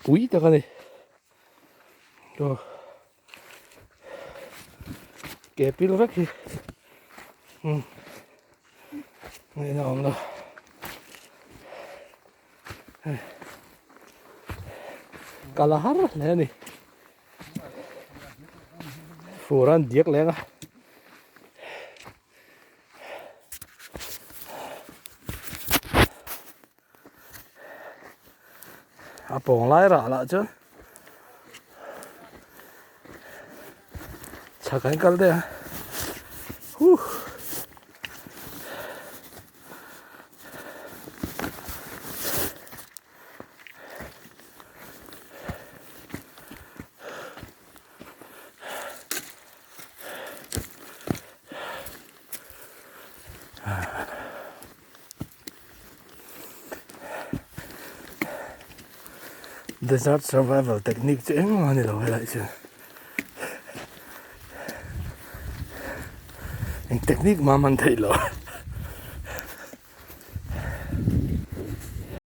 Quý ta cái này rồi kẹp pin rất kì này nào rồi kalahar lẽ này furan diệt lẽ à bỏng lại ra chứ 잠깐 깔대야. 후. Desert survival technique chứ ngon thì đâu hay lại chứ. Technique mà mình thấy rồi.